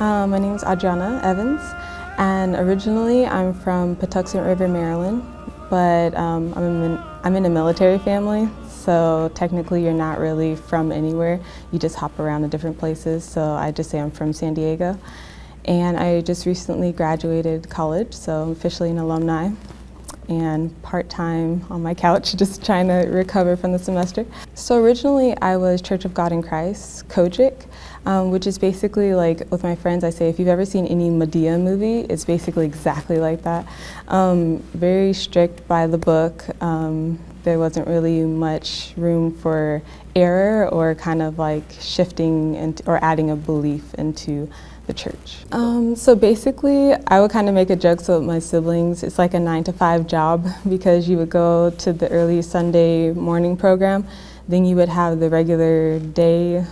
My name is Adriana Evans, and originally I'm from Patuxent River, Maryland, but I'm in a military family, so technically you're not really from anywhere. You just hop around to different places, so I just say I'm from San Diego. And I just recently graduated college, so I'm officially an alumni, and part-time on my couch, just trying to recover from the semester. So originally I was Church of God in Christ, Kojic, which is basically like, with my friends I say, if you've ever seen any Medea movie, it's basically exactly like that. Very strict by the book. There wasn't really much room for error or kind of like shifting or adding a belief into the church. So basically, I would kind of make a joke with my siblings. It's like a 9-to-5 job, because you would go to the early Sunday morning program, then you would have the regular day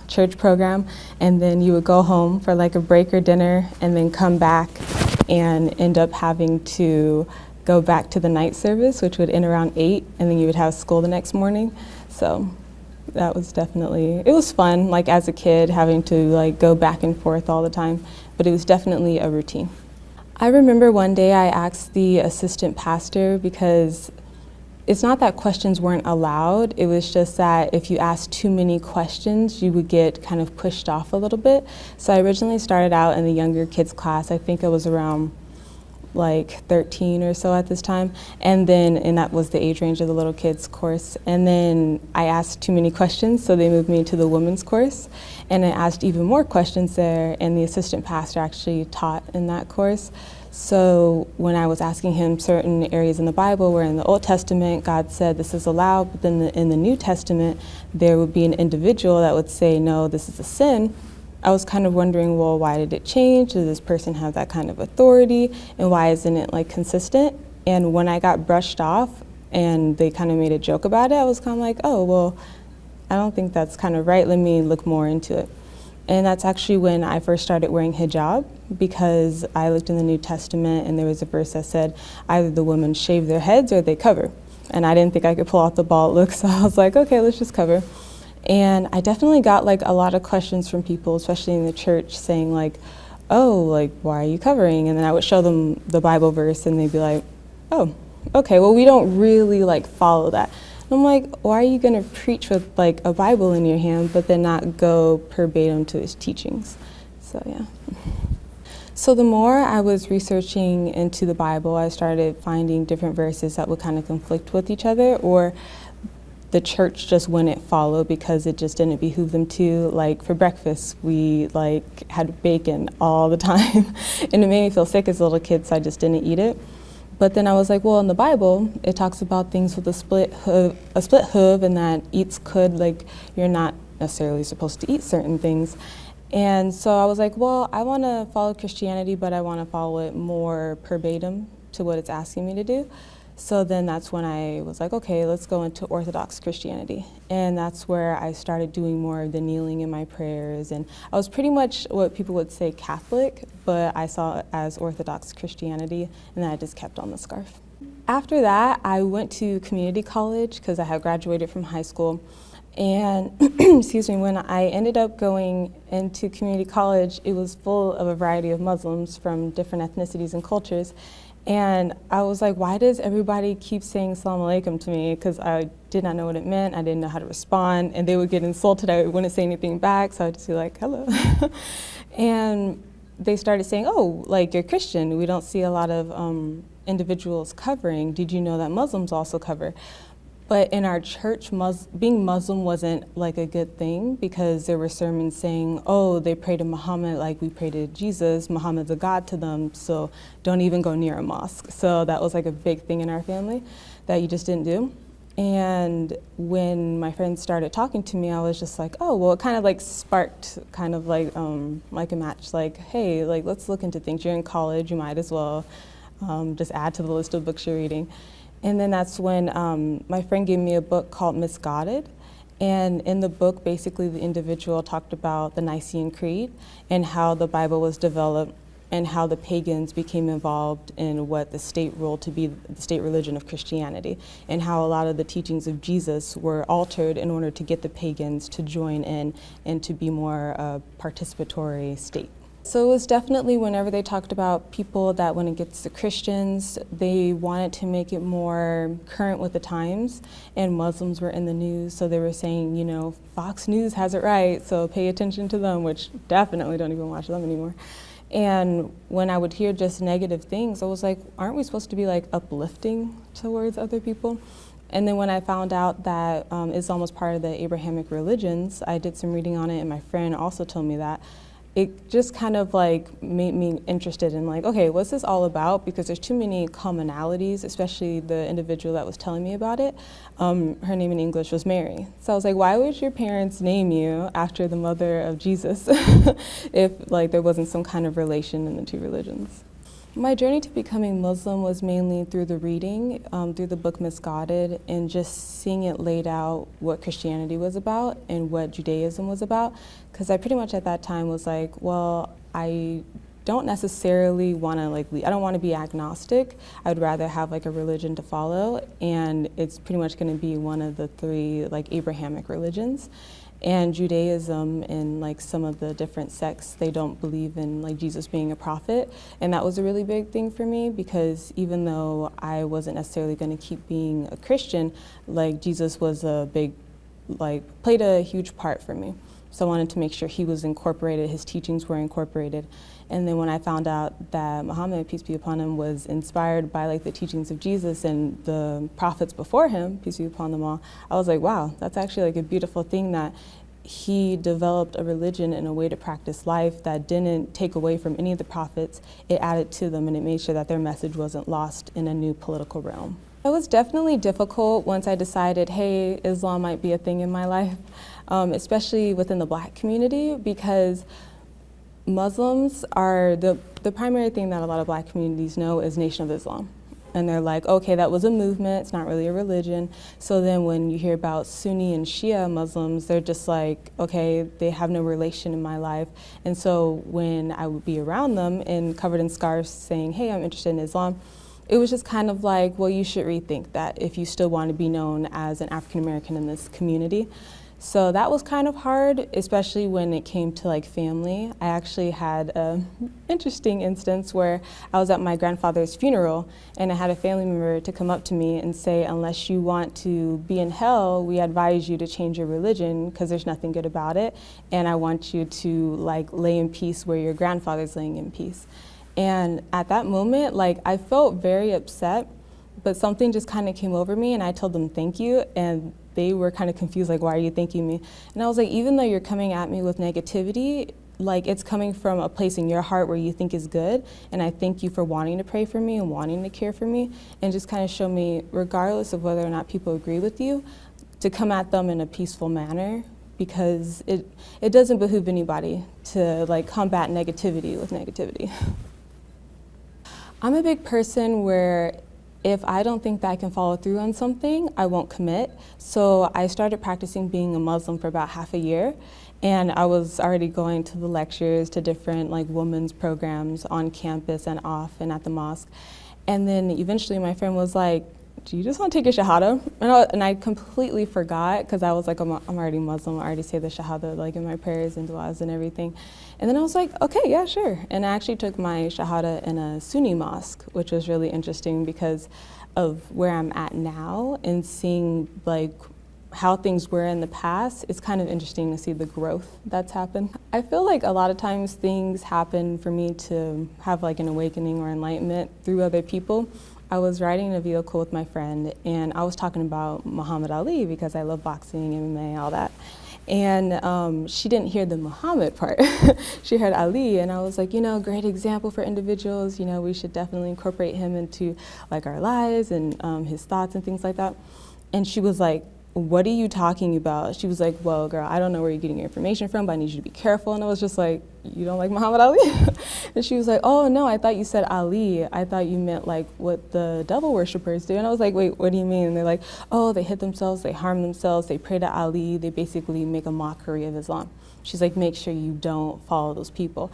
church program, and then you would go home for like a break or dinner, and then come back and end up having to go back to the night service, which would end around 8, and then you would have school the next morning. So that was definitely, it was fun, like as a kid, having to like go back and forth all the time, but it was definitely a routine. I remember one day I asked the assistant pastor, because it's not that questions weren't allowed, it was just that if you asked too many questions, you would get kind of pushed off a little bit. So I originally started out in the younger kids class. I think I was around like 13 or so at this time, and that was the age range of the little kids course. And then I asked too many questions, so they moved me to the women's course, and I asked even more questions there, and the assistant pastor actually taught in that course. So when I was asking him certain areas in the Bible where in the Old Testament God said this is allowed, but then in the New Testament there would be an individual that would say, no, this is a sin, I was kind of wondering, well, why did it change? Does this person have that kind of authority? And why isn't it like consistent? And when I got brushed off and they kind of made a joke about it, I was kind of like, oh, well, I don't think that's kind of right. Let me look more into it. And that's actually when I first started wearing hijab, because I looked in the New Testament and there was a verse that said either the women shave their heads or they cover. And I didn't think I could pull out the bald look, so I was like, okay, let's just cover. And I definitely got like a lot of questions from people, especially in the church, saying like, oh, like, why are you covering? And then I would show them the Bible verse and they'd be like, oh, okay, well, we don't really like follow that. And I'm like, why are you gonna preach with like a Bible in your hand, but then not go verbatim to his teachings? So yeah. So the more I was researching into the Bible, I started finding different verses that would kind of conflict with each other, or the church just wouldn't follow because it just didn't behoove them to. Like for breakfast, we like had bacon all the time, and it made me feel sick as little kids, so I just didn't eat it. But then I was like, well, in the Bible, it talks about things with a split hoof, and that eats could, like you're not necessarily supposed to eat certain things. And so I was like, well, I want to follow Christianity, but I want to follow it more verbatim to what it's asking me to do. So then that's when I was like, okay, let's go into Orthodox Christianity. And that's where I started doing more of the kneeling in my prayers. And I was pretty much what people would say Catholic, but I saw it as Orthodox Christianity, and then I just kept on the scarf. After that, I went to community college because I had graduated from high school. And excuse me, when I ended up going into community college, it was full of a variety of Muslims from different ethnicities and cultures. And I was like, why does everybody keep saying Assalamu alaikum to me? Because I did not know what it meant. I didn't know how to respond. And they would get insulted. I wouldn't say anything back. So I'd just be like, hello. And they started saying, oh, like you're Christian. We don't see a lot of individuals covering. Did you know that Muslims also cover? But in our church, being Muslim wasn't like a good thing, because there were sermons saying, oh, they pray to Muhammad like we pray to Jesus. Muhammad's a god to them, so don't even go near a mosque. So that was like a big thing in our family that you just didn't do. And when my friends started talking to me, I was just like, oh, well, it kind of like sparked kind of like a match, like, hey, like let's look into things. You're in college, you might as well just add to the list of books you're reading. And then that's when my friend gave me a book called Misguided. And in the book, basically the individual talked about the Nicene Creed and how the Bible was developed and how the pagans became involved in what the state ruled to be the state religion of Christianity, and how a lot of the teachings of Jesus were altered in order to get the pagans to join in and to be more a participatory state. So it was definitely whenever they talked about people that when it gets to Christians, they wanted to make it more current with the times, and Muslims were in the news, so they were saying, you know, Fox News has it right, so pay attention to them, which definitely don't even watch them anymore. And when I would hear just negative things, I was like, aren't we supposed to be like uplifting towards other people? And then when I found out that Islam was part of the Abrahamic religions, I did some reading on it, and my friend also told me that. It just kind of like made me interested in like, okay, what's this all about? Because there's too many commonalities, especially the individual that was telling me about it. Her name in English was Mary. So I was like, why would your parents name you after the mother of Jesus if like there wasn't some kind of relation in the two religions? My journey to becoming Muslim was mainly through the reading, through the book Misguided, and just seeing it laid out what Christianity was about and what Judaism was about. Because I pretty much at that time was like, well, I don't necessarily want to I don't want to be agnostic. I would rather have like a religion to follow, and it's pretty much going to be one of the three like Abrahamic religions. And Judaism and like some of the different sects, they don't believe in like Jesus being a prophet. And that was a really big thing for me, because even though I wasn't necessarily going to keep being a Christian, like Jesus was a big, played a huge part for me. So I wanted to make sure he was incorporated, his teachings were incorporated. And then when I found out that Muhammad, peace be upon him, was inspired by like the teachings of Jesus and the prophets before him, peace be upon them all, I was like, wow, that's actually like a beautiful thing that he developed a religion and a way to practice life that didn't take away from any of the prophets. It added to them, and it made sure that their message wasn't lost in a new political realm. It was definitely difficult once I decided, hey, Islam might be a thing in my life, especially within the Black community, because Muslims are the primary thing that a lot of Black communities know is Nation of Islam. And they're like, okay, that was a movement, it's not really a religion. So then when you hear about Sunni and Shia Muslims, they're just like, okay, they have no relation in my life. And so when I would be around them and covered in scarves saying, hey, I'm interested in Islam, it was just kind of like, well, you should rethink that if you still want to be known as an African American in this community. So that was kind of hard, especially when it came to like family. I actually had an interesting instance where I was at my grandfather's funeral, and I had a family member to come up to me and say, unless you want to be in hell, we advise you to change your religion because there's nothing good about it, and I want you to like lay in peace where your grandfather's laying in peace. And at that moment, like, I felt very upset, but something just kind of came over me, and I told them thank you, and they were kind of confused, like, why are you thanking me? And I was like, even though you're coming at me with negativity, like, it's coming from a place in your heart where you think is good, and I thank you for wanting to pray for me and wanting to care for me, and just kind of show me, regardless of whether or not people agree with you, to come at them in a peaceful manner, because it doesn't behoove anybody to like combat negativity with negativity. I'm a big person where if I don't think that I can follow through on something, I won't commit. So I started practicing being a Muslim for about half a year, and I was already going to the lectures, to different like women's programs on campus and off and at the mosque. And then eventually my friend was like, do you just want to take your Shahada? And I completely forgot, because I was like, I'm already Muslim, I already say the Shahada like in my prayers and du'as and everything. And then I was like, okay, yeah, sure. And I actually took my Shahada in a Sunni mosque, which was really interesting because of where I'm at now, and seeing like how things were in the past. It's kind of interesting to see the growth that's happened. I feel like a lot of times things happen for me to have like an awakening or enlightenment through other people. I was riding in a vehicle with my friend, and I was talking about Muhammad Ali because I love boxing, MMA, all that. And she didn't hear the Muhammad part. She heard Ali, and I was like, you know, great example for individuals. You know, we should definitely incorporate him into like our lives and his thoughts and things like that. And she was like, what are you talking about? She was like, well, girl, I don't know where you're getting your information from, but I need you to be careful. And I was just like, you don't like Muhammad Ali? And she was like, oh, no, I thought you said Ali. I thought you meant like what the devil worshippers do. And I was like, wait, what do you mean? And they're like, oh, they hit themselves, they harm themselves, they pray to Ali, they basically make a mockery of Islam. She's like, make sure you don't follow those people.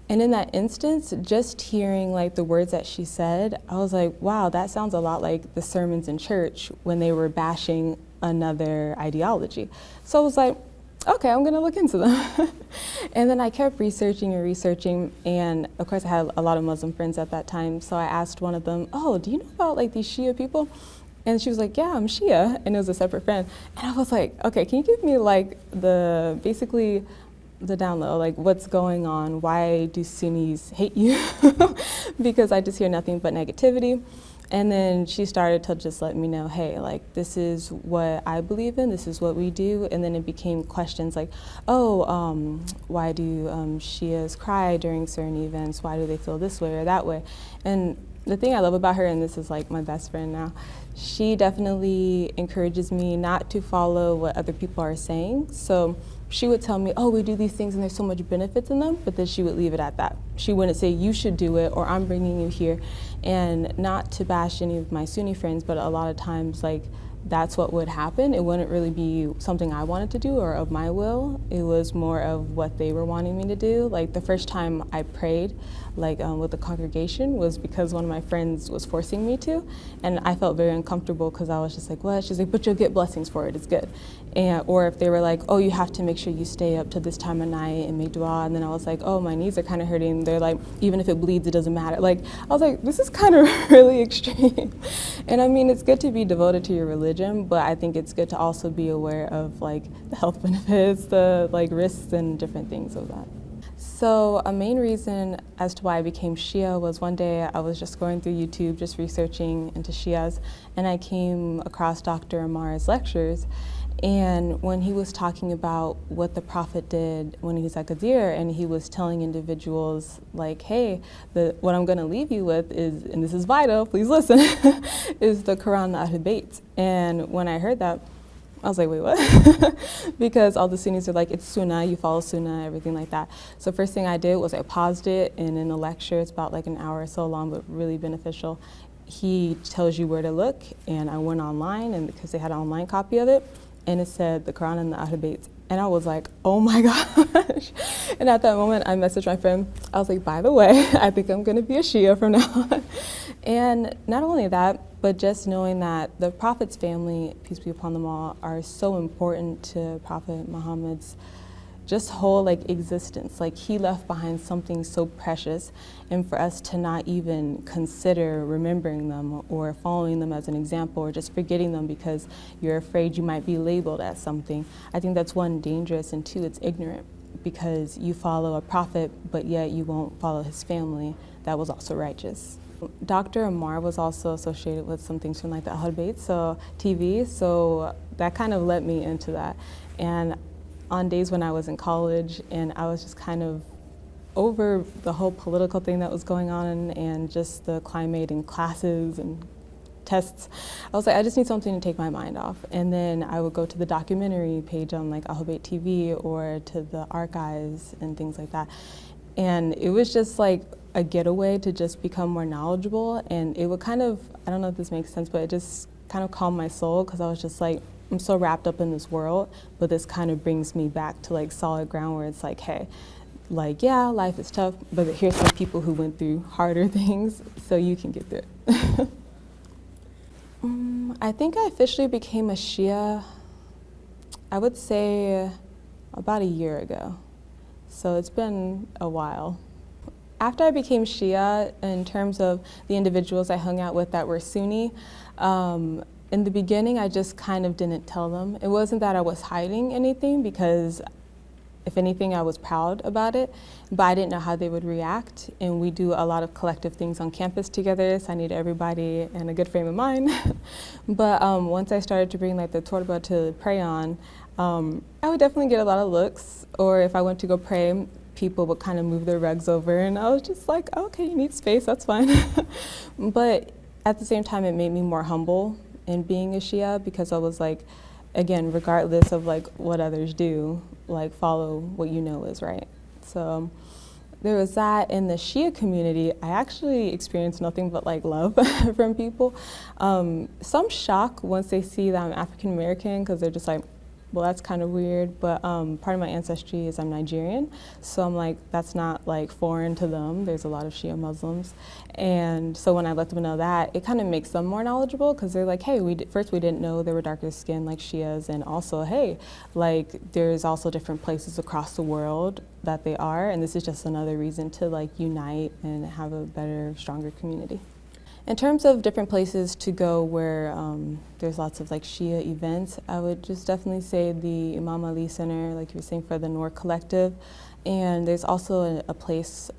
And in that instance, just hearing like the words that she said, I was like, wow, that sounds a lot like the sermons in church when they were bashing another ideology. So I was like, okay, I'm gonna look into them. And then I kept researching and researching, and of course I had a lot of Muslim friends at that time, so I asked one of them, oh, do you know about like these Shia people? And she was like, yeah, I'm Shia, and it was a separate friend. And I was like, okay, can you give me like basically the down low, like what's going on? Why do Sunnis hate you? Because I just hear nothing but negativity. And then she started to just let me know, hey, like this is what I believe in, this is what we do. And then it became questions like, oh, why do Shias cry during certain events? Why do they feel this way or that way? And the thing I love about her, and this is like my best friend now, she definitely encourages me not to follow what other people are saying. So she would tell me, oh, we do these things and there's so much benefits in them, but then she would leave it at that. She wouldn't say, you should do it, or I'm bringing you here. And not to bash any of my Sunni friends, but a lot of times, like, that's what would happen. It wouldn't really be something I wanted to do or of my will. It was more of what they were wanting me to do. Like the first time I prayed, like with the congregation, was because one of my friends was forcing me to, and I felt very uncomfortable because I was just like, what? She's like, but you'll get blessings for it, it's good. And, or if they were like, oh, you have to make sure you stay up to this time of night and make dua, and then I was like, oh, my knees are kind of hurting. They're like, even if it bleeds, it doesn't matter. Like, I was like, this is kind of really extreme. And I mean, it's good to be devoted to your religion, but I think it's good to also be aware of like the health benefits, the like risks and different things of that. So a main reason as to why I became Shia was one day I was just going through YouTube, just researching into Shias, and I came across Dr. Amar's lectures. And when he was talking about what the Prophet did when he was at Ghadir, and he was telling individuals like, hey, what I'm going to leave you with is, and this is vital, please listen, is the Quran and Ahl Bayt. And when I heard that, I was like, wait, what? Because all the Sunnis are like, it's Sunnah, you follow Sunnah, everything like that. So first thing I did was I paused it, and in the lecture, it's about like an hour or so long, but really beneficial. He tells you where to look, and I went online, and because they had an online copy of it, and it said the Quran and the Ahl Bayt. And I was like, oh my gosh. And at that moment, I messaged my friend. I was like, by the way, I think I'm gonna be a Shia from now on. And not only that, but just knowing that the Prophet's family, peace be upon them all, are so important to Prophet Muhammad's just whole like existence. Like he left behind something so precious, and for us to not even consider remembering them or following them as an example, or just forgetting them because you're afraid you might be labeled as something, I think that's one, dangerous, and two, it's ignorant, because you follow a prophet but yet you won't follow his family that was also righteous. Dr. Amar was also associated with some things from like the Ahl Bayt, so TV, so that kind of led me into that. And on days when I was in college and I was just kind of over the whole political thing that was going on and just the climate and classes and tests, I was like, I just need something to take my mind off. And then I would go to the documentary page on like Ahl Bayt TV or to the archives and things like that. And it was just like a getaway to just become more knowledgeable, and it would kind of, I don't know if this makes sense, but it just kind of calmed my soul, because I was just like, I'm so wrapped up in this world, but this kind of brings me back to like solid ground where it's like, hey, like, yeah, life is tough, but here's some people who went through harder things, so you can get through it. I think I officially became a Shia, I would say about a year ago. So it's been a while. After I became Shia, in terms of the individuals I hung out with that were Sunni, in the beginning, I just kind of didn't tell them. It wasn't that I was hiding anything, because if anything, I was proud about it, but I didn't know how they would react. And we do a lot of collective things on campus together, so I need everybody in a good frame of mind. But once I started to bring like the torba to pray on, I would definitely get a lot of looks, or if I went to go pray, people would kind of move their rugs over, and I was just like, oh, okay, you need space, that's fine. But at the same time, it made me more humble in being a Shia, because I was like, again, regardless of like what others do, like follow what you know is right. So there was that. In the Shia community, I actually experienced nothing but like love from people. Some shock once they see that I'm African American, because they're just like, well, that's kind of weird, but part of my ancestry is I'm Nigerian, so I'm like, that's not like foreign to them. There's a lot of Shia Muslims, and so when I let them know that, it kind of makes them more knowledgeable, because they're like, hey, first we didn't know there were darker skin like Shias, and also, hey, like there's also different places across the world that they are, and this is just another reason to like unite and have a better, stronger community. In terms of different places to go where there's lots of like Shia events, I would just definitely say the Imam Ali Center, like you were saying, for the Noor Collective. And there's also a place,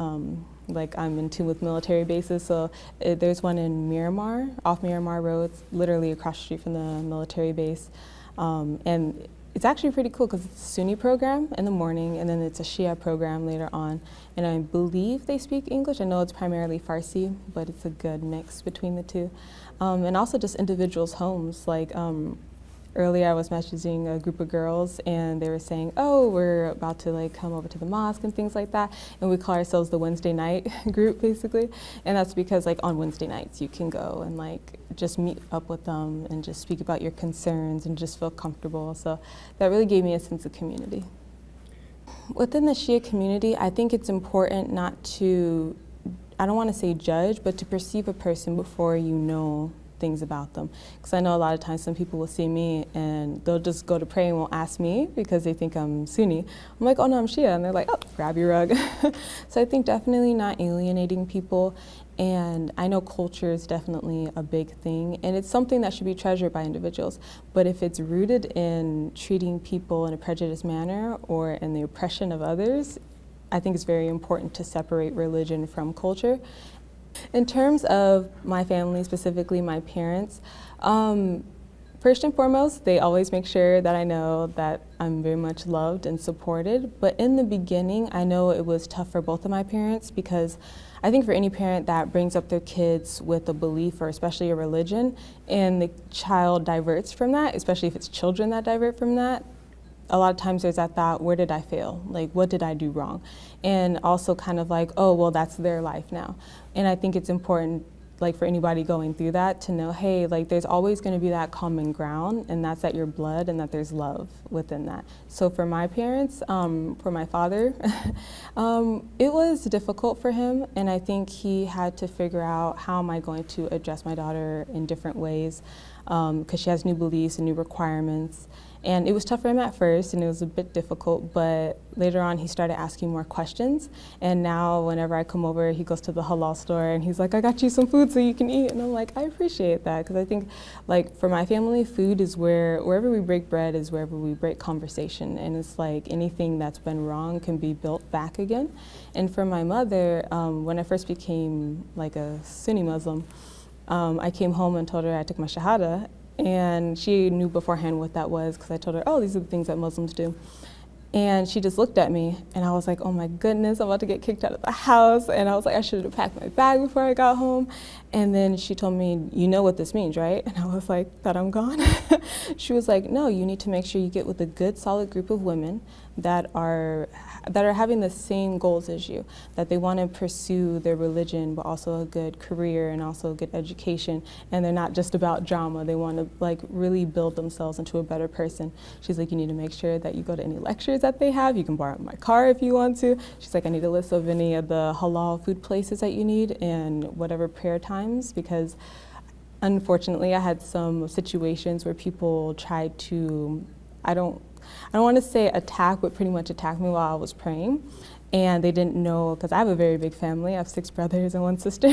like I'm in tune with military bases, so there's one in Miramar, off Miramar Road, it's literally across the street from the military base. And it's actually pretty cool because it's a Sunni program in the morning, and then it's a Shia program later on. And I believe they speak English. I know it's primarily Farsi, but it's a good mix between the two. And also just individuals' homes. Like earlier I was messaging a group of girls, and they were saying, oh, we're about to like come over to the mosque and things like that. And we call ourselves the Wednesday night group, basically. And that's because like on Wednesday nights you can go and like just meet up with them and just speak about your concerns and just feel comfortable. So that really gave me a sense of community. Within the Shia community, I think it's important not to, I don't want to say judge, but to perceive a person before you know things about them. Because I know a lot of times some people will see me and they'll just go to pray and won't ask me because they think I'm Sunni. I'm like, oh no, I'm Shia. And they're like, oh, grab your rug. So I think definitely not alienating people. And I know culture is definitely a big thing, and it's something that should be treasured by individuals. But if it's rooted in treating people in a prejudiced manner or in the oppression of others, I think it's very important to separate religion from culture. In terms of my family, specifically my parents, first and foremost, they always make sure that I know that I'm very much loved and supported. But in the beginning, I know it was tough for both of my parents, because I think for any parent that brings up their kids with a belief or especially a religion, and the child diverts from that, especially if it's children that divert from that, a lot of times there's that thought, where did I fail? Like, what did I do wrong? And also kind of like, oh, well, that's their life now. And I think it's important, like for anybody going through that, to know, hey, like there's always going to be that common ground, and that's that your blood and that there's love within that. So for my parents, for my father, it was difficult for him, and I think he had to figure out, how am I going to address my daughter in different ways, because she has new beliefs and new requirements. And it was tough for him at first, and it was a bit difficult, but later on he started asking more questions. And now whenever I come over, he goes to the halal store and he's like, I got you some food so you can eat. And I'm like, I appreciate that, because I think like for my family, food is wherever we break bread is wherever we break conversation. And it's like anything that's been wrong can be built back again. And for my mother, when I first became like a Sunni Muslim, I came home and told her I took my Shahada. And she knew beforehand what that was, because I told her, oh, these are the things that Muslims do. And she just looked at me, and I was like, oh my goodness, I'm about to get kicked out of the house. And I was like, I should have packed my bag before I got home. And then she told me, you know what this means, right? And I was like, that I'm gone? She was like, no, you need to make sure you get with a good, solid group of women that are having the same goals as you, that they want to pursue their religion, but also a good career and also a good education. And they're not just about drama. They want to like really build themselves into a better person. She's like, you need to make sure that you go to any lectures that they have. You can borrow my car if you want to. She's like, I need a list of any of the halal food places that you need and whatever prayer times, because unfortunately I had some situations where people tried to, I don't want to say attack, but pretty much attack me while I was praying. And they didn't know, because I have a very big family. I have 6 brothers and 1 sister.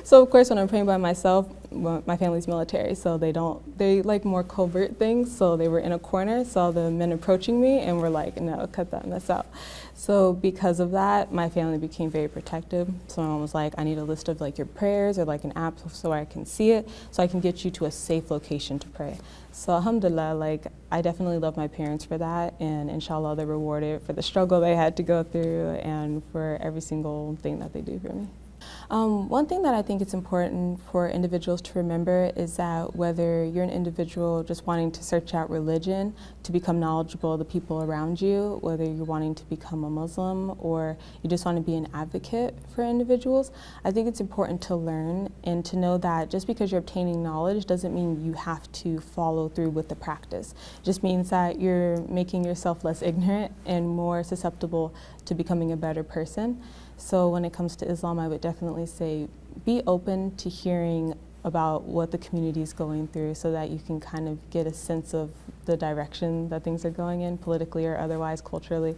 So of course when I'm praying by myself, well, my family's military, so they like more covert things. So they were in a corner, saw the men approaching me, and were like, no, cut that mess out. So because of that, my family became very protective. So my mom was like, I need a list of like your prayers, or like an app so I can see it, so I can get you to a safe location to pray. So alhamdulillah, like I definitely love my parents for that, and inshallah they're rewarded for the struggle they had to go through and for every single thing that they do for me. One thing that I think it's important for individuals to remember is that whether you're an individual just wanting to search out religion to become knowledgeable of the people around you, whether you're wanting to become a Muslim or you just want to be an advocate for individuals, I think it's important to learn and to know that just because you're obtaining knowledge doesn't mean you have to follow through with the practice. It just means that you're making yourself less ignorant and more susceptible to becoming a better person. So when it comes to Islam, I would definitely say be open to hearing about what the community is going through so that you can kind of get a sense of the direction that things are going in, politically or otherwise, culturally.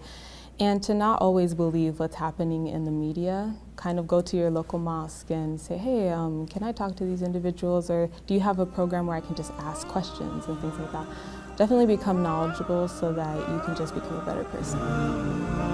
And to not always believe what's happening in the media. Kind of go to your local mosque and say, hey, can I talk to these individuals? Or do you have a program where I can just ask questions and things like that? Definitely become knowledgeable so that you can just become a better person.